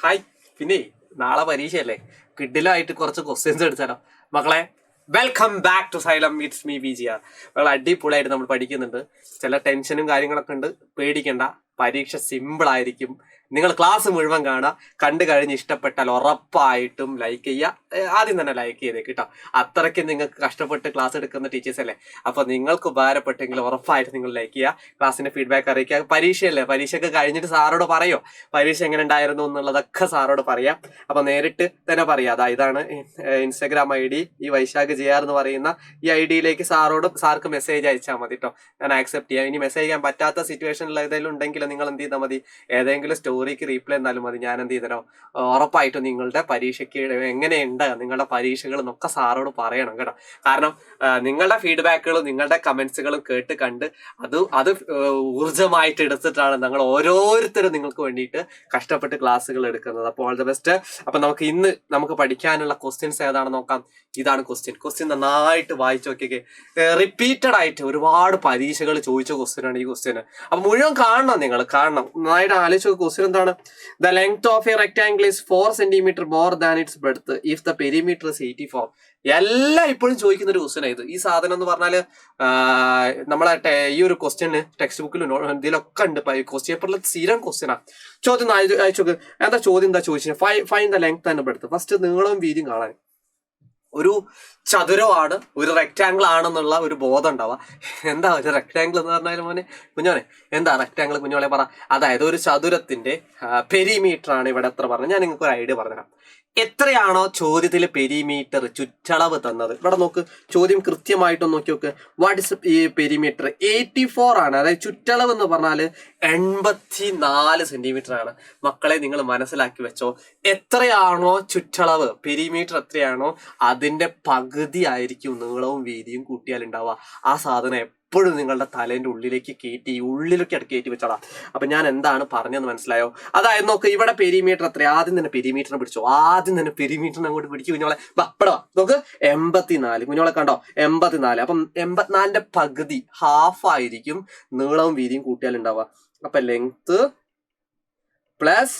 Hi. പിന്നെ നാളെ പരീക്ഷയല്ലേ, കിഡിലായിട്ട് കുറച്ച് ക്വസ്റ്റ്യൻസ് എടുത്താലോ മക്കളെ? Welcome back to Xylem, it's me VGR. മക്കളെ അടിപൊളിയായിട്ട് നമ്മൾ പഠിക്കുന്നുണ്ട്. ചില ടെൻഷനും കാര്യങ്ങളൊക്കെ ഉണ്ട്, പേടിക്കണ്ട. പരീക്ഷ സിമ്പിൾ ആയിരിക്കും. നിങ്ങൾ ക്ലാസ് മുഴുവൻ കാണുക. കണ്ടു കഴിഞ്ഞ് ഇഷ്ടപ്പെട്ടാൽ ഉറപ്പായിട്ടും ലൈക്ക് ചെയ്യുക. ആദ്യം തന്നെ ലൈക്ക് ചെയ്തേക്ക് കേട്ടോ. അത്രയ്ക്ക് നിങ്ങൾക്ക് കഷ്ടപ്പെട്ട് ക്ലാസ് എടുക്കുന്ന ടീച്ചേഴ്സ് അല്ലേ. അപ്പോൾ നിങ്ങൾക്ക് ഉപകാരപ്പെട്ടെങ്കിൽ ഉറപ്പായിട്ട് നിങ്ങൾ ലൈക്ക് ചെയ്യുക. ക്ലാസ്സിന്റെ ഫീഡ്ബാക്ക് അറിയിക്കുക. പരീക്ഷയല്ലേ, പരീക്ഷയൊക്കെ കഴിഞ്ഞിട്ട് സാറോട് പറയോ പരീക്ഷ എങ്ങനെ ഉണ്ടായിരുന്നു എന്നുള്ളതൊക്കെ സാറോട് പറയാം. അപ്പോൾ നേരിട്ട് തന്നെ പറയാം. ഇതാണ് ഇൻസ്റ്റാഗ്രാം ID, ഈ വൈശാഖ് JR എന്ന് പറയുന്ന ഈ IDയിലേക്ക് സാർക്ക് മെസ്സേജ് അയച്ചാൽ മതി കേട്ടോ. ഞാൻ ആക്സെപ്റ്റ് ചെയ്യാം. ഇനി മെസ്സേജ് ചെയ്യാൻ പറ്റാത്ത സിറ്റുവേഷനിൽ ഏതെങ്കിലും ഉണ്ടെങ്കിൽ നിങ്ങൾ എന്ത് ചെയ്താൽ മതി, ഏതെങ്കിലും സ്റ്റോറിക്ക് റീപ്ലൈ എന്നാലും മതി. ഞാൻ എന്ത് ചെയ്തോ ഉറപ്പായിട്ടും നിങ്ങളുടെ പരീക്ഷയ്ക്ക് എങ്ങനെയുണ്ട്, നിങ്ങളുടെ പരീക്ഷകൾ എന്നൊക്കെ സാറോട് പറയണം കേട്ടോ. കാരണം നിങ്ങളുടെ ഫീഡ്ബാക്കുകളും നിങ്ങളുടെ കമന്റ്സുകളും കേട്ട് കണ്ട് അത് ഊർജ്ജമായിട്ട് എടുത്തിട്ടാണ് ഞങ്ങൾ ഓരോരുത്തരും നിങ്ങൾക്ക് വേണ്ടിയിട്ട് കഷ്ടപ്പെട്ട് ക്ലാസ്സുകൾ എടുക്കുന്നത്. അപ്പോൾ ഓൾ ദ ബെസ്റ്റ്. അപ്പൊ നമുക്ക് പഠിക്കാനുള്ള ക്വസ്റ്റ്യൻസ് ഏതാണെന്ന് നോക്കാം. ഇതാണ് ക്വസ്റ്റ്യൻ നന്നായിട്ട് വായിച്ചു നോക്കിയൊക്കെ. റിപ്പീറ്റഡ് ആയിട്ട് ഒരുപാട് പരീക്ഷകൾ ചോദിച്ച ക്വസ്റ്റ്യൻ ആണ് ഈ ക്വസ്റ്റ്യൻ. അപ്പൊ മുഴുവൻ കാണണം, നിങ്ങൾ കാണണം, നന്നായിട്ട് ആലോചിച്ച ക്വസ്റ്റ്യൻ എന്താണ്? The length of A rectangle is 4 cm more than it's breadth if the perimeter is 84. എല്ലാം ഇപ്പോഴും ചോദിക്കുന്ന ഒരു ക്വസ്റ്റ്യൻ ആയത്. ഈ സാധനം എന്ന് പറഞ്ഞാല് നമ്മളെ ഈ ഒരു ക്വസ്റ്റ്യന് ടെക്സ്റ്റ് ബുക്കിലും ഇതിലൊക്കെ ഉണ്ട്. ക്വസ്റ്റ്യൻ പേപ്പറിൽ സ്ഥിരം ക്വസ്റ്റ്യനാ. ചോദ്യം അയച്ചോക്ക്. എന്താ ചോദ്യം? എന്താ ചോദിച്ചത്? Find the length and breadth. First നീളവും വീതിയും കാണാൻ. ഒരു ചതുരമാണ്, ഒരു റെക്ടാംഗിൾ ആണെന്നുള്ള ഒരു ബോധം ഉണ്ടാവുക. എന്താ ഒരു റെക്ടാംഗിൾ എന്ന് പറഞ്ഞാൽ കുഞ്ഞോനെ എന്താ റെക്ടാംഗിൾ? കുഞ്ഞോളെ പറ. അതായത് ഒരു ചതുരത്തിന്റെ പെരിമീറ്റർ ആണ് ഇവിടെ എത്ര പറഞ്ഞത്. ഞാൻ നിങ്ങൾക്ക് ഒരു ഐഡിയ പറഞ്ഞുതരാം. എത്രയാണോ ചോദ്യത്തിൽ പെരിമീറ്റർ ചുറ്റളവ് തന്നത്, ഇവിടെ നോക്ക്, ചോദ്യം കൃത്യമായിട്ടൊന്ന് നോക്കി നോക്ക്. വാട്ട് ഇസ് ഈ പെരിമീറ്റർ? 84 ആണ്. അതായത് ചുറ്റളവ് എന്ന് പറഞ്ഞാൽ 84 സെന്റിമീറ്റർ ആണ്. മക്കളെ നിങ്ങൾ മനസ്സിലാക്കി വെച്ചോ. എത്രയാണോ ചുറ്റളവ്, പെരിമീറ്റർ എത്രയാണോ അതിന്റെ പകുതി ആയിരിക്കും നീളവും വീതിയും കൂട്ടിയാൽ ഉണ്ടാവുക. ആ സാധനം എപ്പോഴും നിങ്ങളുടെ തലേന്റെ ഉള്ളിലേക്ക് കയറ്റി വെച്ചോളാം. അപ്പൊ ഞാൻ എന്താണ് പറഞ്ഞതെന്ന് മനസ്സിലായോ? അതായത് നോക്ക്, ഇവിടെ പെരിമീറ്റർ എത്ര? ആദ്യം തന്നെ പെരിമീറ്ററിനെ പിടിച്ചോ. ആദ്യം തന്നെ പെരിമീറ്ററിനെ അങ്ങോട്ട് പിടിക്കും കുഞ്ഞോളെ. ഇവിടെ നോക്ക്, 84. കുഞ്ഞോളെ കണ്ടോ? 84. അപ്പം 84ന്റെ പകുതി, ഹാഫ് ആയിരിക്കും നീളവും വീതിയും കൂട്ടിയാൽ ഉണ്ടാവുക. അപ്പൊ ലെങ്ത് പ്ലസ്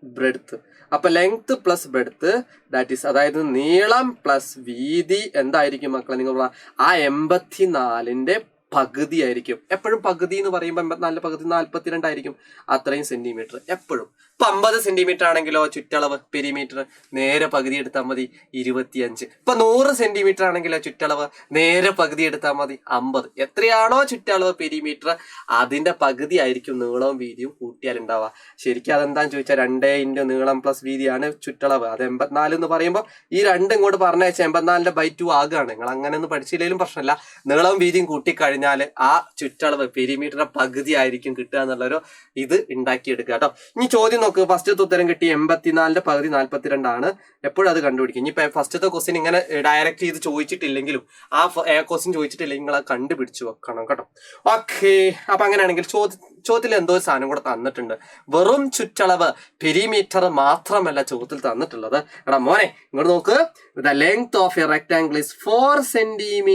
ബ്രെഡ്ത്ത്. അപ്പൊ length plus breadth that is, അതായത് നീളം പ്ലസ് വീതി എന്തായിരിക്കും മക്കളെ? നിങ്ങൾ ആ 84ന്റെ പകുതി ആയിരിക്കും. എപ്പോഴും പകുതി എന്ന് പറയുമ്പോൾ 84 പകുതി 42 ആയിരിക്കും. അത്രയും സെന്റിമീറ്റർ എപ്പോഴും. ഇപ്പൊ 50 സെന്റിമീറ്റർ ആണെങ്കിലോ ചുറ്റളവ് പെരിമീറ്റർ നേരെ പകുതി എടുത്താൽ മതി 25. ഇപ്പൊ 100 സെന്റിമീറ്റർ ആണെങ്കിലോ ചുറ്റളവ് നേരെ പകുതി എടുത്താൽ മതി 50. എത്രയാണോ ചുറ്റളവ് പെരിമീറ്റർ അതിന്റെ പകുതി ആയിരിക്കും നീളവും വീതിയും കൂട്ടിയാൽ ഉണ്ടാവുക. ശരിക്കും അതെന്താന്ന് ചോദിച്ചാൽ 2 × നീളം പ്ലസ് വീതിയാണ് ചുറ്റളവ്. അത് 84 എന്ന് പറയുമ്പോൾ ഈ 2 ഇങ്ങോട്ട് പറഞ്ഞയച്ചാൽ 84/2 ആകുകയാണ്. നിങ്ങൾ അങ്ങനെ ഒന്നും പഠിച്ചില്ലെങ്കിലും പ്രശ്നമില്ല. നീളവും വീതിയും കൂട്ടിക്കഴിഞ്ഞാൽ ആ ചുറ്റളവ് പെരിമീറ്ററിന്റെ പകുതി ആയിരിക്കും കിട്ടുക എന്നുള്ളൊരു ഇത് ഉണ്ടാക്കിയെടുക്കുക കേട്ടോ. ഇനി ചോദ്യം നോക്ക്. ഫസ്റ്റത്തെ ഉത്തരം കിട്ടി 84ന്റെ പകുതി 42 ആണ്. എപ്പോഴും അത് കണ്ടുപിടിക്കും. ഇനി ഫസ്റ്റത്തെ ക്വസ്റ്റ്യൻ ഇങ്ങനെ ഡയറക്റ്റ് ചെയ്ത് ചോദിച്ചിട്ടില്ലെങ്കിലും ആ ക്വസ്റ്റ്യൻ ചോദിച്ചിട്ടില്ലെങ്കിൽ നിങ്ങൾ അത് കണ്ടുപിടിച്ചു വെക്കണം കേട്ടോ. ഓക്കെ. അപ്പൊ അങ്ങനെയാണെങ്കിൽ ചോദ്യത്തിൽ എന്തോ ഒരു സാധനം കൂടെ തന്നിട്ടുണ്ട്. വെറും ചുറ്റളവ് പെരിമീറ്റർ മാത്രമല്ല ചോദ്യത്തിൽ തന്നിട്ടുള്ളത്. എടാ മോനെ ഇങ്ങോട്ട് നോക്ക്. The length of A rectangle is 4 cm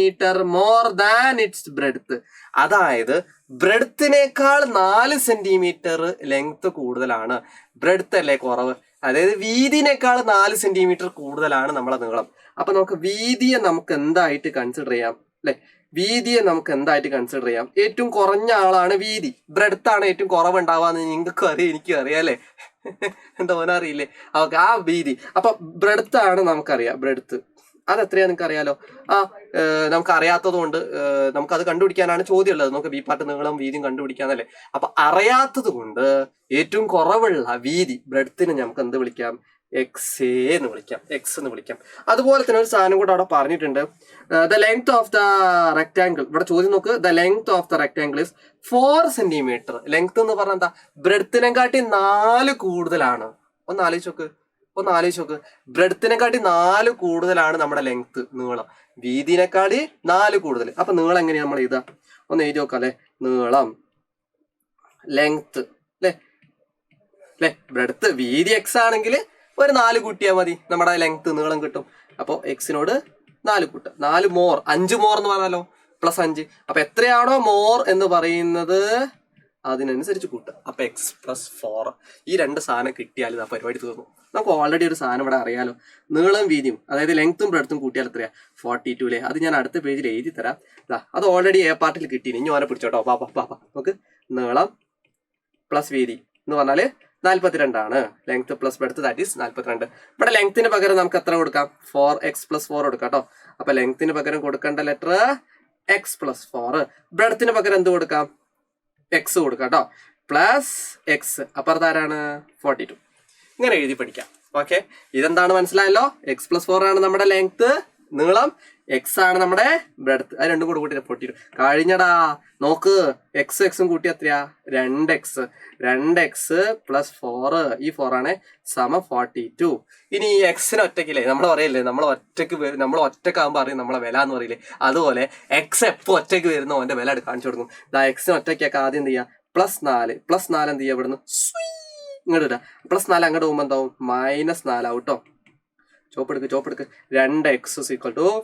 more than it's breadth. അതായത് ബ്രെഡ്ത്തിനേക്കാൾ 4 സെന്റിമീറ്റർ ലെങ്ത് കൂടുതലാണ്. ബ്രെഡ്ത്ത് അല്ലേ കുറവ്. അതായത് വീതിനേക്കാൾ 4 സെന്റിമീറ്റർ കൂടുതലാണ് നമ്മളെ നീളം. അപ്പൊ നമുക്ക് വീതിയെ നമുക്ക് എന്തായിട്ട് കൺസിഡർ ചെയ്യാം അല്ലെ? വീതിയെ നമുക്ക് എന്തായിട്ട് കൺസിഡർ ചെയ്യാം? ഏറ്റവും കുറഞ്ഞ ആളാണ് വീതി. ബ്രെഡ്ത്താണ് ഏറ്റവും കുറവുണ്ടാവാന്ന് നിങ്ങൾക്കും അറിയാം, എനിക്കും അറിയാം അല്ലെ? എന്താ ഓനറിയില്ലേ? ഓക്കെ, ആ വീതി. അപ്പൊ ബ്രെഡ്ത്താണ് നമുക്കറിയാം. ബ്രെഡ്ത്ത് അതെത്രയാ നിങ്ങൾക്ക് അറിയാലോ. നമുക്ക് അറിയാത്തത് കൊണ്ട് നമുക്കത് കണ്ടുപിടിക്കാനാണ് ചോദ്യം ഉള്ളത്. നമുക്ക് ബി പാർട്ട് നീളം വീതിയും കണ്ടുപിടിക്കാന്നല്ലേ. അപ്പൊ അറിയാത്തത് കൊണ്ട് ഏറ്റവും കുറവുള്ള വീതി ബ്രെഡ്ത്തിന് നമുക്ക് എന്ത് വിളിക്കാം? എക്സ് എന്ന് വിളിക്കാം. അതുപോലെ തന്നെ ഒരു സാധനം കൂടെ അവിടെ പറഞ്ഞിട്ടുണ്ട്. The length of the rectangle. ഇവിടെ ചോദ്യം നോക്ക്. The length of the rectangle is 4 cm. Length എന്ന് പറഞ്ഞാൽ എന്താ? ബ്രെഡ്ത്തിനെക്കാട്ടി 4 കൂടുതലാണ്. ഒന്ന് ആലോചിച്ച് നോക്ക്. ബ്രെഡ്ത്തിനെക്കാട്ടി 4 കൂടുതലാണ് നമ്മുടെ ലെങ്ത്, നീളം. വീതിനെക്കാട്ടി 4 കൂടുതൽ. അപ്പൊ നീളം എങ്ങനെയാ നമ്മൾ എഴുതാ? ഒന്ന് എഴുതി നോക്കാം അല്ലെ. നീളം ലെങ്ത് അല്ലെ. ബ്രെഡ്ത്ത് വീതി എക്സ് ആണെങ്കിൽ ഒരു 4 കൂട്ടിയാൽ മതി, നമ്മുടെ ലെങ്ത് നീളം കിട്ടും. അപ്പോൾ എക്സിനോട് 4 കൂട്ടുക. 4 മോർ, 5 മോർ എന്ന് പറഞ്ഞാലോ, +5. അപ്പൊ എത്രയാണോ മോർ എന്ന് പറയുന്നത് അതിനനുസരിച്ച് കൂട്ടുക. അപ്പം x+4 ഈ രണ്ട് സാധനം കിട്ടിയാൽ ഇതാ പരിപാടി തീർന്നു. നമുക്ക് ഓൾറെഡി ഒരു സാധനം ഇവിടെ അറിയാലോ, നീളം വീതിയും അതായത് ലെങ്ത്തും ബ്രെഡ്ത്തും കൂട്ടിയാൽ എത്രയാ 42 അല്ലേ. അത് ഞാൻ അടുത്ത പേജിൽ എഴുതി തരാം. അത് ഓൾറെഡി എ പാർട്ടിൽ കിട്ടി. ഇനി ഓനെ പിടിച്ചോട്ടോ. പാപ്പാ നമുക്ക് നീളം പ്ലസ് വീതി എന്ന് പറഞ്ഞാൽ 42 length plus breadth, that is 42. ഇവിടെ ലെങ്ത്തിന് പകരം നമുക്ക് എത്ര കൊടുക്കാം? 4x+4 കൊടുക്കാം കേട്ടോ. അപ്പൊ ലെങ്ത്തിന് പകരം കൊടുക്കേണ്ട ലെറ്റർ x+4. ബ്രെഡ്ത്തിന് പകരം എന്ത് കൊടുക്കാം? x കൊടുക്കാം കേട്ടോ. പ്ലസ് എക്സ് അപ്പുറത്താരാണ് 42. ഇങ്ങനെ എഴുതി പഠിക്കാം. ഓക്കെ, ഇതെന്താണ് മനസ്സിലായല്ലോ? x+4 ആണ് നമ്മുടെ ലെങ്ത്, നീളം, എക്സ് ആണ് നമ്മുടെ ബ്രെഡ്ത്ത്. അത് രണ്ടും കൂടെ കൂട്ടി 42 കഴിഞ്ഞടാ. നോക്ക്, എക്സും കൂട്ടി എത്രയാ? 2x പ്ലസ് 4, ഈ 4 ആണ് സമം 42. ഇനി ഈ എക്സിന് ഒറ്റയ്ക്കില്ലേ നമ്മൾ പറയില്ലേ, നമ്മൾ ഒറ്റക്കാകുമ്പോൾ അറിയും നമ്മളെ വില എന്ന് പറയില്ലേ, അതുപോലെ എക്സ് എപ്പോൾ ഒറ്റയ്ക്ക് വരുന്നോ അവന്റെ വില കാണിച്ചു കൊടുക്കും. എക്സിന് ഒറ്റയ്ക്കൊക്കെ ആദ്യം എന്ത് ചെയ്യുക? +4 എന്ത് ചെയ്യുക? ഇവിടുന്ന് ഇങ്ങോട്ട് ഇടുക. +4 അങ്ങോട്ട് പോകുമ്പോൾ എന്താവും? -4 ആവും കേട്ടോ. ചോപ്പെടുക്ക് 2x =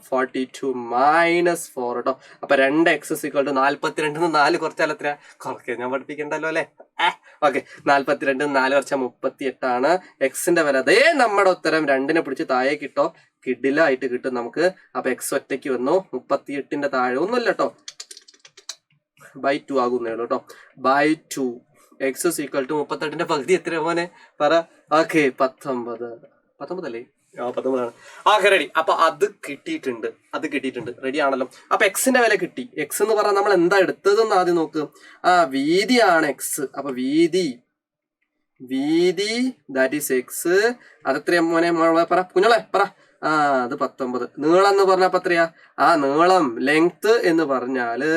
42 - 4 കേട്ടോ. അപ്പൊ 2x = 42 4 കുറച്ചാൽ എത്ര? കുറയ്ക്കുക, ഞാൻ പഠിപ്പിക്കണ്ടല്ലോ അല്ലെ. ഓക്കെ, 42 4 കുറച്ചാൽ 38 ആണ് എക്സിന്റെ വില. അതേ നമ്മുടെ ഉത്തരം 2നെ പിടിച്ച് താഴെ കിട്ടോ, കിഡിലായിട്ട് കിട്ടും നമുക്ക്. അപ്പൊ എക്സ് ഒറ്റയ്ക്ക് വന്നു. 38ന്റെ താഴെ ഒന്നുമില്ല കേട്ടോ, /2 ആകുന്നേ ഉള്ളൂ കേട്ടോ. /2 x = 38ന്റെ പകുതി എത്ര മോനെ പറ? ഓക്കെ, 19 അല്ലേ? 19ആണ്. Okay, ready. അപ്പൊ അത് കിട്ടിയിട്ടുണ്ട്. റെഡി ആണല്ലോ. അപ്പൊ എക്സിന്റെ വില കിട്ടി. എക്സ് എന്ന് പറഞ്ഞാൽ നമ്മൾ എന്താ എടുത്തതെന്ന് ആദ്യം നോക്ക്. വീതിയാണ് എക്സ്. അപ്പൊ വീതി ദാറ്റ് ഈസ് എക്സ്. അതെത്രയാ മോനെ പറ, കുഞ്ഞോളെ പറ. അത് 19. നീളം എന്ന് പറഞ്ഞപ്പോ എത്രയാ? നീളം ലെങ്ത് എന്ന് പറഞ്ഞാല്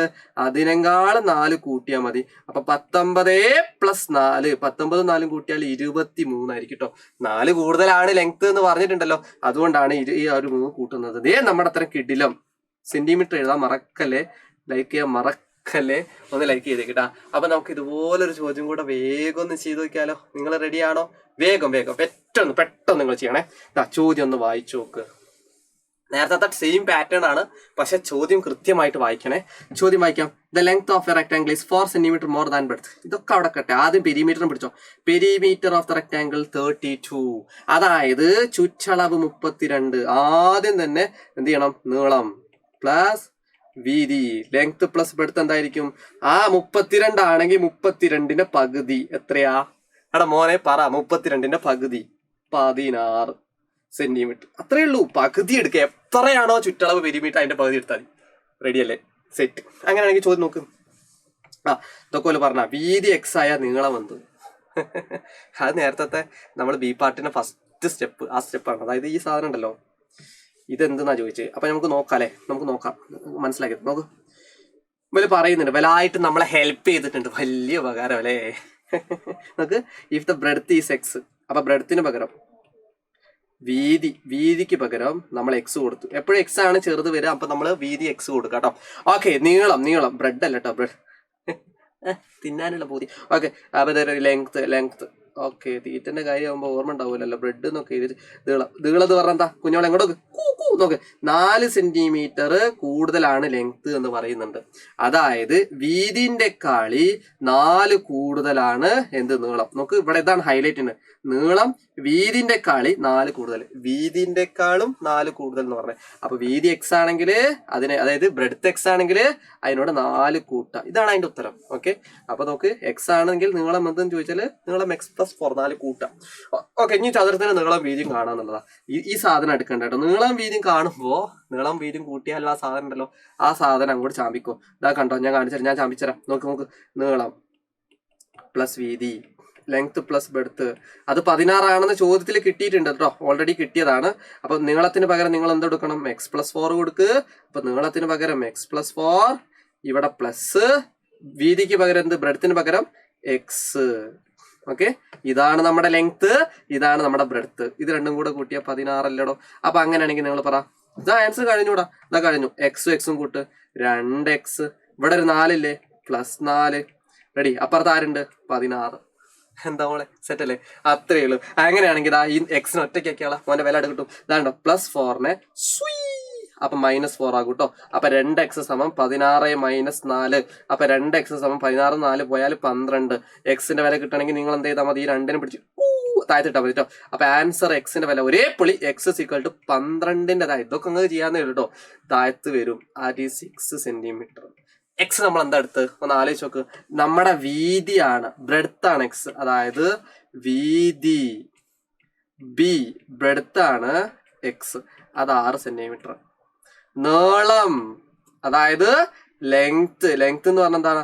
അതിനെക്കാളും 4 കൂട്ടിയാൽ മതി. അപ്പൊ 19 + 4, 19 4 കൂട്ടിയാൽ 23 ആയിരിക്കും കേട്ടോ. 4 കൂടുതലാണ് ലെങ്ത് എന്ന് പറഞ്ഞിട്ടുണ്ടല്ലോ, അതുകൊണ്ടാണ് ഈ ഒരു 3 കൂട്ടുന്നത്. നമ്മുടെ അത്ര കിടിലം. സെന്റിമീറ്റർ എഴുതാൻ മറക്കല്ലേ, ലൈക്ക് ചെയ്യാൻ മറക്കല്ലേ, ഒന്ന് ലൈക്ക് ചെയ്തേക്കിട്ടാ. അപ്പൊ നമുക്ക് ഇതുപോലൊരു ചോദ്യം കൂടെ വേഗം ഒന്ന് ചെയ്ത് നോക്കിയാലോ? നിങ്ങൾ റെഡിയാണോ? വേഗം പെട്ടെന്ന് നിങ്ങൾ ചെയ്യണേ. ചോദ്യം ഒന്ന് വായിച്ചു നോക്ക്. നേരത്തെ സെയിം പാറ്റേൺ ആണ്, പക്ഷെ ചോദ്യം കൃത്യമായിട്ട് വായിക്കണേ. ചോദ്യം വായിക്കാം. The length of A rectangle is 4 cm more than breadth. ഇതൊക്കെ അവിടെ കട്ടെ. ആദ്യം പെരിമീറ്ററും പിടിച്ചോ. Perimeter of the rectangle 32. അതായത് ചുറ്റളവ് 32. ആദ്യം തന്നെ എന്ത് ചെയ്യണം? നീളം പ്ലസ് വീതി, ലെങ്ത് പ്ലസ് ബ്രെഡ്ത്ത് എന്തായിരിക്കും? 32 ആണെങ്കിൽ 32ന്റെ പകുതി എത്രയാ? എടാ മോനെ പറ, 32ന്റെ പകുതി 16 സെന്റിമീറ്റർ. അത്രേ ഉള്ളൂ. പകുതി എടുക്കുക. എത്രയാണോ ചുറ്റളവ് പെരിമീറ്റർ അതിന്റെ പകുതി എടുത്താൽ മതി. റെഡി അല്ലേ? സെറ്റ്. അങ്ങനെയാണെങ്കിൽ ചോദ്യം നോക്ക്. ഇതൊക്കെ പറഞ്ഞ വീതി എക്സ് ആയ നീളം എന്ത്? അത് നേരത്തെ നമ്മൾ ബി പാർട്ടിന്റെ ഫസ്റ്റ് സ്റ്റെപ്പ്, ആ സ്റ്റെപ്പാണ്. അതായത് ഈ സാധനം ഉണ്ടല്ലോ, ഇതെന്തെന്നാ ചോദിച്ചത്. അപ്പൊ നമുക്ക് നോക്കാം. മനസ്സിലാക്കി നോക്ക്. ഇവര് പറയുന്നുണ്ട്, വലായിട്ട് നമ്മളെ ഹെൽപ്പ് ചെയ്തിട്ടുണ്ട്. വലിയ ഉപകാരം അല്ലേ? നമുക്ക് if the breadth is X, അപ്പൊ ബ്രെഡ്ത്തിന് പകരം വീതിക്ക് പകരം നമ്മൾ എക്സ് കൊടുത്തു. എപ്പോഴും എക്സ് ആണ് ചെറുത് വരിക, അപ്പൊ നമ്മൾ വീതി എക്സ് കൊടുക്കാം കേട്ടോ. ഓക്കെ, നീളം ബ്രെഡ് അല്ല കേട്ടോ, ബ്രെഡ് തിന്നാനുള്ള പൂതി. ഓക്കെ, അപ്പൊ ലെങ്ത്. ഓക്കെ, തീറ്റന്റെ കാര്യമാകുമ്പോൾ ഓർമ്മ ഉണ്ടാവില്ലല്ലോ. ബ്രെഡ് എന്നൊക്കെ നീളത് പറഞ്ഞാൽ എന്താ കുഞ്ഞോളെ എങ്ങോട്ട് നോക്ക്. 4 സെന്റിമീറ്റർ കൂടുതലാണ് ലെങ്ത് എന്ന് പറയുന്നുണ്ട്. അതായത് വീതിന്റെ കളി 4 കൂടുതലാണ് എന്ത്? നീളം. നോക്ക്, ഇവിടെ ഇതാണ് ഹൈലൈറ്റ്. നീളം വീതിന്റെ കളി 4 കൂടുതൽ, വീതിന്റെക്കാളും 4 കൂടുതൽ എന്ന് പറഞ്ഞത്. അപ്പൊ വീതി എക്സ് ആണെങ്കിൽ അതായത് ബ്രെഡ്ത്ത് എക്സ് ആണെങ്കിൽ അതിനോട് 4 കൂട്ടാം. ഇതാണ് അതിന്റെ ഉത്തരം. ഓക്കെ, അപ്പൊ നോക്ക്, എക്സ് ആണെങ്കിൽ നീളം എന്തെന്ന് ചോദിച്ചാൽ നീളം x+4 4 കൂട്ടാം. ഓക്കെ, ഇനി ചതുരത്തിന് നീളം വീതിയും കാണാന്നുള്ളതാ. ഈ സാധനം എടുക്കണ്ട കേട്ടോ. നീളം വീതിയും കാണുമ്പോ നീളം വീതിയും കൂട്ടിയാൽ ആ സാധനം ഉണ്ടല്ലോ, ആ സാധനം അങ്ങോട്ട് ചാമ്പിക്കോ. ഇതാ കണ്ടോ, ഞാൻ ചാമ്പിച്ചരാം. നോക്ക്, നീളം പ്ലസ് വീതി, ലെങ്ത് പ്ലസ് ബ്രെഡ്ത്ത്. അത് 16 ആണെന്ന് ചോദ്യത്തിൽ കിട്ടിയിട്ടുണ്ട് കേട്ടോ, ഓൾറെഡി കിട്ടിയതാണ്. അപ്പൊ നീളത്തിന് പകരം നിങ്ങൾ എന്തെടുക്കണം? x+4 കൊടുക്ക്. അപ്പൊ നീളത്തിന് പകരം x+4, ഇവിടെ പ്ലസ്, വീതിക്ക് പകരം എന്ത്? ബ്രെഡ്ത്തിന് പകരം എക്സ്. ഓക്കെ, ഇതാണ് നമ്മുടെ ലെങ്ത്, ഇതാണ് നമ്മുടെ ബ്രെഡ്ത്ത്. ഇത് രണ്ടും കൂടെ കൂട്ടിയാൽ 16 അല്ലടോ. അപ്പൊ അങ്ങനെയാണെങ്കിൽ നിങ്ങൾ പറ, ഇതാ ആൻസർ കഴിഞ്ഞൂടാ. ഇതാ കഴിഞ്ഞു. എക്സും കൂട്ട് 2x, ഇവിടെ ഒരു 4 ഇല്ലേ, +4. റെഡി. അപ്പുറത്ത് ആരുണ്ട്? 16. എന്താ മോളെ, സെറ്റ് അല്ലേ? അത്രയേ ഉള്ളൂ. അങ്ങനെയാണെങ്കിൽ ഈ എക്സിന് ഒറ്റയ്ക്കാക്കിയാളാ മോന്റെ വില കിട്ടും. ഇതാണ്ടോ, +4നെ അപ്പൊ -4 ആകും കേട്ടോ. അപ്പൊ 2x സമം 16 - 4. അപ്പൊ 2x സമം 16 4 പോയാൽ 12. എക്സിന്റെ വില കിട്ടണമെങ്കിൽ നിങ്ങൾ എന്ത് ചെയ്താൽ മതി? ഈ 2നെ പിടിച്ച് താഴ്ത്തിട്ടാ മതി കേട്ടോ. അപ്പൊ ആൻസർ എക്സിന്റെ വില ഒരേ പുളി x = 12ന്റെ താഴെ. ഇതൊക്കെ അങ്ങ് ചെയ്യാന്നേ ഉള്ളൂ കേട്ടോ. താഴത്ത് വരും. അത് 6 സെന്റിമീറ്റർ. എക്സ് നമ്മൾ എന്താ എടുത്ത് ഒന്ന് ആലോചിച്ച് നോക്ക്. നമ്മുടെ വീതിയാണ്, ബ്രെഡ്ത്ത് ആണ് എക്സ്. അതായത് വീതി ബി, ബ്രെഡ്ത്ത് ആണ് എക്സ്, അത് 6 സെന്റിമീറ്റർ. നീളം അതായത് ലെങ്ത് എന്ന് പറഞ്ഞാൽ എന്താണ്?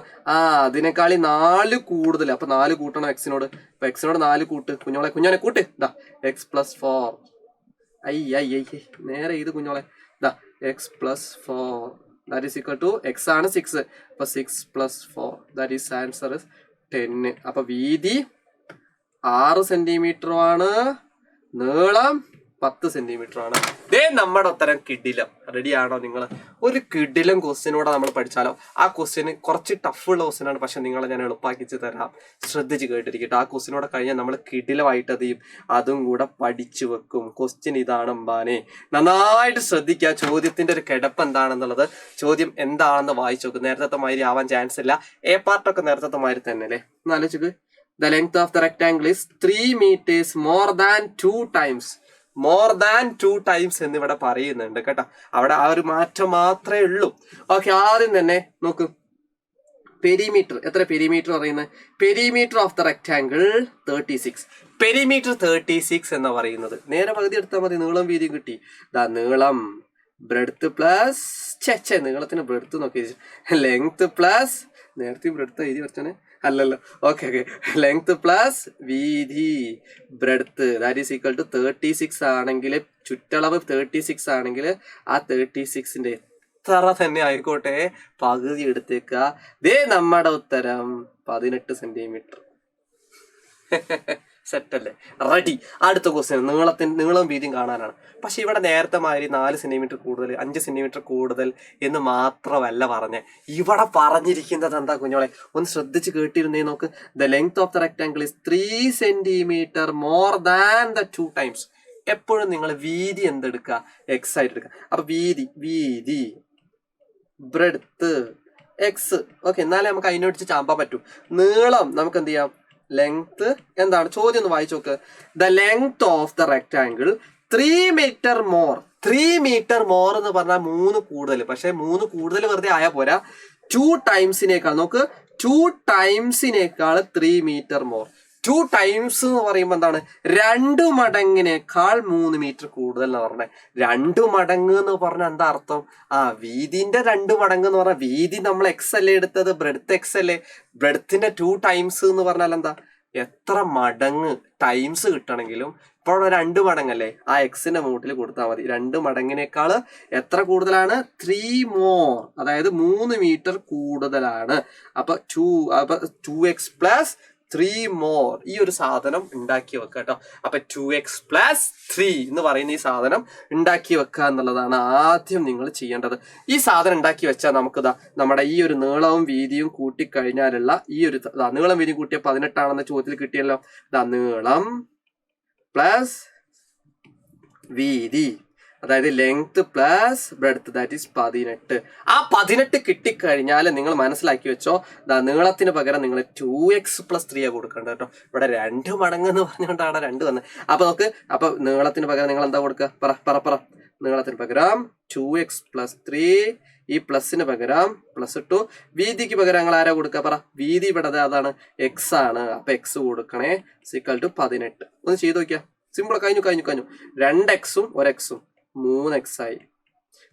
അതിനേക്കാളി 4 കൂടുതൽ. അപ്പൊ 4 കൂട്ടണം എക്സിനോട്. അപ്പൊ എക്സിനോട് 4 കൂട്ട്. കുഞ്ഞോളെ കൂട്ട്. ഇതാ x+4. നേരെ ഇത് കുഞ്ഞോളെ. ഇതാ x+4 that is equal to x ആണ് 6. അപ്പൊ 6+4 that is answer is 10. അപ്പൊ വീതി 6 സെന്റിമീറ്റർ ആണ്, നീളം 10 സെന്റിമീറ്റർ ആണ്. ഇതേ നമ്മുടെ ഉത്തരം കിടിലം. റെഡി ആണോ നിങ്ങൾ? ഒരു കിടിലം ക്വസ്റ്റ്യനൂടെ നമ്മൾ പഠിച്ചാലോ? ആ ക്വസ്റ്റ്യന് കുറച്ച് ടഫുള്ള ക്വസ്റ്റ്യൻ ആണ്, പക്ഷെ നിങ്ങളെ ഞാൻ എളുപ്പാക്കിച്ച് തരാം. ശ്രദ്ധിച്ച് കേട്ടിരിക്കട്ടെ. ആ ക്വസ്റ്റ്യനോടെ കഴിഞ്ഞാൽ നമ്മൾ കിടിലമായിട്ട് അതും കൂടെ പഠിച്ചു വെക്കും. ക്വസ്റ്റ്യൻ ഇതാണ് അമ്പാനെ. നന്നായിട്ട് ശ്രദ്ധിക്കുക. ചോദ്യത്തിന്റെ ഒരു കിടപ്പ് എന്താണെന്നുള്ളത്, ചോദ്യം എന്താണെന്ന് വായിച്ചു നോക്കും. നേരത്തെ മാതിരി ആവാൻ ചാൻസ് ഇല്ല. എ പാർട്ടൊക്കെ നേരത്തെ മാതിരി തന്നെ അല്ലേ? ഒന്ന് ആലോചിക്ക്. The length of the rectangle is 3 meters more than 2 times. എന്നിവിടെ പറയുന്നുണ്ട് കേട്ടോ. അവിടെ ആ ഒരു മാറ്റം മാത്രമേ ഉള്ളൂ. ഓക്കെ, ആദ്യം തന്നെ നോക്ക്. പെരിമീറ്റർ എത്ര? പെരിമീറ്റർ പറയുന്നത് perimeter of the rectangle 36. Perimeter 36 എന്ന് പറയുന്നത് നേരെ പകുതി എടുത്താൽ മതി. നീളം വീതി കിട്ടി. നീളം ബ്രെഡ്ത്ത് പ്ലസ് നീളത്തിന് ബ്രെഡ്ത്ത് നോക്കി, ലെങ്ത് പ്ലസ് നേരത്തെ ബ്രെഡ്ത്ത് എഴുതി വെച്ചാണ് അല്ലല്ലോ. ഓക്കെ ലെങ്ത് പ്ലസ് വീതി breadth that is equal to 36 ആണെങ്കിൽ, ചുറ്റളവ് 36 ആണെങ്കിൽ ആ 36ന്റെ എത്ര തന്നെ ആയിക്കോട്ടെ പകുതി എടുത്തേക്ക. ദേ നമ്മുടെ ഉത്തരം 18 സെന്റിമീറ്റർ. സെറ്റല്ലേ? റെഡി. അടുത്ത ക്വസ്റ്റ്യൻ നീളം വീതിയും കാണാനാണ്. പക്ഷെ ഇവിടെ നേരത്തെ മാതിരി 4 സെന്റിമീറ്റർ കൂടുതൽ, 5 സെന്റിമീറ്റർ കൂടുതൽ എന്ന് മാത്രമല്ല പറഞ്ഞേ. ഇവിടെ പറഞ്ഞിരിക്കുന്നത് എന്താ കുഞ്ഞോളെ? ഒന്ന് ശ്രദ്ധിച്ച് കേട്ടിരുന്നേ നോക്ക്. The length of the rectangle is 3 centimetre more than the 2 times. എപ്പോഴും നിങ്ങൾ വീതി എന്തെടുക്കുക? എക്സ് ആയിട്ട് എടുക്കുക. അപ്പൊ വീതി ബ്രെഡ്ത്ത് എക്സ്. ഓക്കെ, എന്നാലേ നമുക്ക് അതിനോടിച്ച് ചാമ്പാൻ പറ്റൂ. നീളം നമുക്ക് എന്ത് ചെയ്യാം? ലെങ്ത് എന്താണ്? ചോദ്യം ഒന്ന് വായിച്ചു നോക്ക്. The length of the rectangle 3 meter more. 3 meter more എന്ന് പറഞ്ഞാൽ 3 കൂടുതൽ. പക്ഷെ 3 കൂടുതൽ വെറുതെ ആയാൽ പോരാ. 2 timesനേക്കാൾ നോക്ക്, 2 timesനേക്കാൾ 3 meter more. 2 times എന്ന് പറയുമ്പോൾ എന്താണ്? 2 മടങ്ങിനേക്കാൾ 3 മീറ്റർ കൂടുതൽ എന്ന് പറഞ്ഞത്. 2 മടങ്ങ് എന്ന് പറഞ്ഞാൽ എന്താ അർത്ഥം? വീതിന്റെ 2 മടങ്ങ് എന്ന് പറഞ്ഞാൽ വീതി നമ്മൾ എക്സ് അല്ലേ എടുത്തത്, ബ്രെഡ്ത്ത് എക്സ് അല്ലേ. ബ്രെഡ്ത്തിന്റെ 2 times എന്ന് പറഞ്ഞാൽ എന്താ? എത്ര മടങ്ങ് ടൈംസ് കിട്ടണമെങ്കിലും ഇപ്പോൾ 2 മടങ്ങല്ലേ, ആ എക്സിന്റെ മൂട്ടിൽ കൊടുത്താൽ മതി. 2 മടങ്ങിനേക്കാൾ എത്ര കൂടുതലാണ്? 3 more, അതായത് 3 മീറ്റർ കൂടുതലാണ്. അപ്പൊ 2x + 3 more ഈ ഒരു സാധനം ഉണ്ടാക്കി വെക്കുക കേട്ടോ. അപ്പൊ 2x + 3 എന്ന് പറയുന്ന ഈ സാധനം ഉണ്ടാക്കി വെക്കുക എന്നുള്ളതാണ് ആദ്യം നിങ്ങൾ ചെയ്യേണ്ടത്. ഈ സാധനം ഉണ്ടാക്കി വെച്ചാൽ നമുക്കിതാ നമ്മുടെ ഈ ഒരു നീളവും വീതിയും കൂട്ടിക്കഴിഞ്ഞാലുള്ള ഈ ഒരു നീളം വീതി കൂട്ടിയ 18 ആണെന്ന ചോദ്യത്തിൽ കിട്ടിയല്ലോ. നീളം പ്ലസ് വീതി, അതായത് length plus breadth that is 18. ആ 18 കിട്ടിക്കഴിഞ്ഞാൽ നിങ്ങൾ മനസ്സിലാക്കി വെച്ചോ, നീളത്തിന് പകരം നിങ്ങൾ 2x + 3 കൊടുക്കേണ്ടത് കേട്ടോ. ഇവിടെ 2 മടങ്ങ് എന്ന് പറഞ്ഞുകൊണ്ടാണ് 2 വന്നത്. അപ്പൊ നീളത്തിന് പകരം നിങ്ങൾ എന്താ കൊടുക്കുക? പറ. നീളത്തിന് പകരം 2x + 3, ഈ പ്ലസിന് പകരം +2, വീതിക്ക് പകരം ഞങ്ങൾ ആരാ കൊടുക്കുക? പറ. വീതി ഇവിടെ അതാണ് എക്സ് ആണ്. അപ്പൊ എക്സ് കൊടുക്കണേ = 18. ഒന്ന് ചെയ്ത് നോക്കിയാ സിമ്പിൾ. കഴിഞ്ഞു. 2x-ഉം 1x-ഉം 3x ആയി.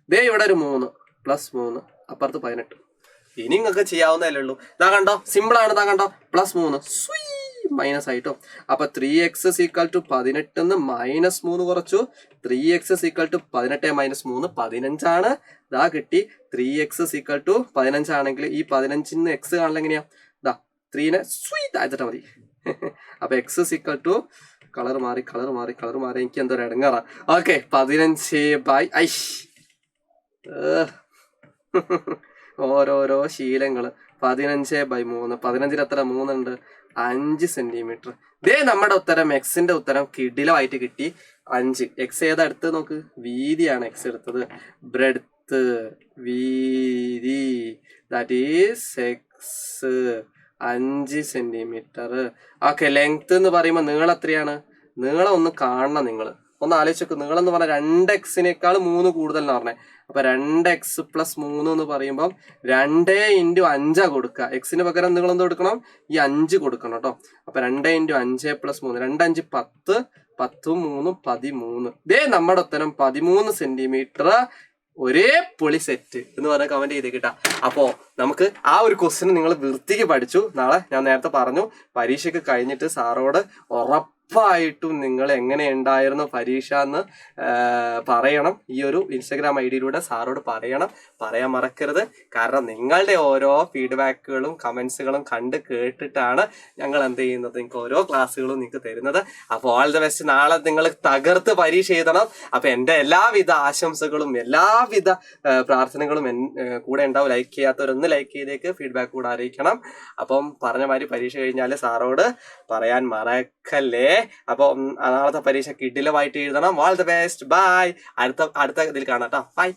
ദേ ഇവിടെ ഒരു 3 + 3 അപ്പുറത്ത് 18. ഇനി നിങ്ങൾക്ക് ചെയ്യാവുന്നതല്ലേ ഉള്ളൂ. ഇതാ കണ്ടോ, സിമ്പിൾ ആണ്. ഇതാ കണ്ടോ, +3 മൈനസ് ആയിട്ടോ. അപ്പൊ 3x = 18 -3 കുറച്ചു. 3x = 18 - 3 15 ആണ്. ഇതാ കിട്ടി. 3x = 15 ആണെങ്കിൽ ഈ 15 x കാണില്ല എങ്ങനെയാ? 3നെ താഴ്ത്തിട്ടാ മതി. അപ്പൊ x = കളർ മാറി എനിക്ക് എന്തോ ഇടങ്ങാറാ. ഓക്കെ, 15/, ഓരോരോ ശീലങ്ങള്. 15/3. 15-ൽ എത്ര? 3 ഉണ്ട്. 5 സെന്റിമീറ്റർ. ദേ നമ്മുടെ ഉത്തരം, എക്സിന്റെ ഉത്തരം കിടിലമായിട്ട് കിട്ടി. 5. എക്സ് ഏതാ എടുത്തത് നോക്ക്, വീതിയാണ് എക്സ് എടുത്തത്. ബ്രെഡ്ത്ത് വീതി that is X 5 centimetre. Okay. Length എന്ന് പറയുമ്പോൾ നീളം എത്രയാണ്? നീളം ഒന്ന് കാണണം. നിങ്ങൾ ഒന്ന് ആലോചിച്ച് നോക്ക്. നീളം എന്ന് പറഞ്ഞാൽ 2x 3 കൂടുതൽ എന്ന് പറഞ്ഞത്. അപ്പൊ 2x + 3 എന്ന് പറയുമ്പോൾ 2 × 5 കൊടുക്കുക. എക്സിന് പകരം നിങ്ങൾ എന്ത് കൊടുക്കണം? ഈ 5 കൊടുക്കണം കേട്ടോ. അപ്പൊ 2 × 5 + 3 2 5 10 10 3 13. ഇതേ നമ്മുടെ ഉത്തരം 13 സെന്റിമീറ്റർ. ഒരേ പൊളി സെറ്റ് എന്ന് പറഞ്ഞ കമന്റ് ചെയ്തേക്കിട്ടാ. അപ്പോ നമുക്ക് ആ ഒരു ക്വസ്റ്റ്യൻ നിങ്ങൾ വൃത്തിക്ക് പഠിച്ചു. നാളെ ഞാൻ നേരത്തെ പറഞ്ഞു പരീക്ഷയ്ക്ക് കഴിഞ്ഞിട്ട് സാറോട് ഉറപ്പായിട്ടും നിങ്ങൾ എങ്ങനെ ഉണ്ടായിരുന്നു പരീക്ഷ എന്ന് പറയണം. ഈ ഒരു ഇൻസ്റ്റഗ്രാം ID സാറോട് പറയാൻ മറക്കരുത്. കാരണം നിങ്ങളുടെ ഓരോ ഫീഡ്ബാക്കുകളും കമന്റ്സുകളും കണ്ട് കേട്ടിട്ടാണ് ഞങ്ങൾ എന്ത് ചെയ്യുന്നത്, നിങ്ങൾക്ക് ഓരോ ക്ലാസ്സുകളും നിങ്ങൾക്ക് തരുന്നത്. അപ്പോൾ ഓൾ ദ ബെസ്റ്റ്. നാളെ നിങ്ങൾ തകർത്ത് പരീക്ഷ എഴുതണം. അപ്പൊ എൻ്റെ എല്ലാവിധ ആശംസകളും എല്ലാവിധ പ്രാർത്ഥനകളും കൂടെ ഉണ്ടാവും. ലൈക്ക് ചെയ്യാത്തവരൊന്ന് ലൈക്ക് ചെയ്തേക്ക്, ഫീഡ്ബാക്ക് കൂടെ അറിയിക്കണം. അപ്പം പറഞ്ഞ മാതിരി പരീക്ഷ കഴിഞ്ഞാൽ സാറോട് പറയാൻ മറക്കല്ലേ. അപ്പൊ നാളത്തെ പരീക്ഷ കിടിലമായിട്ട് എഴുതണം. All the best. ബൈ. അടുത്ത ഇതിൽ കാണാം കേട്ടോ. ബൈ.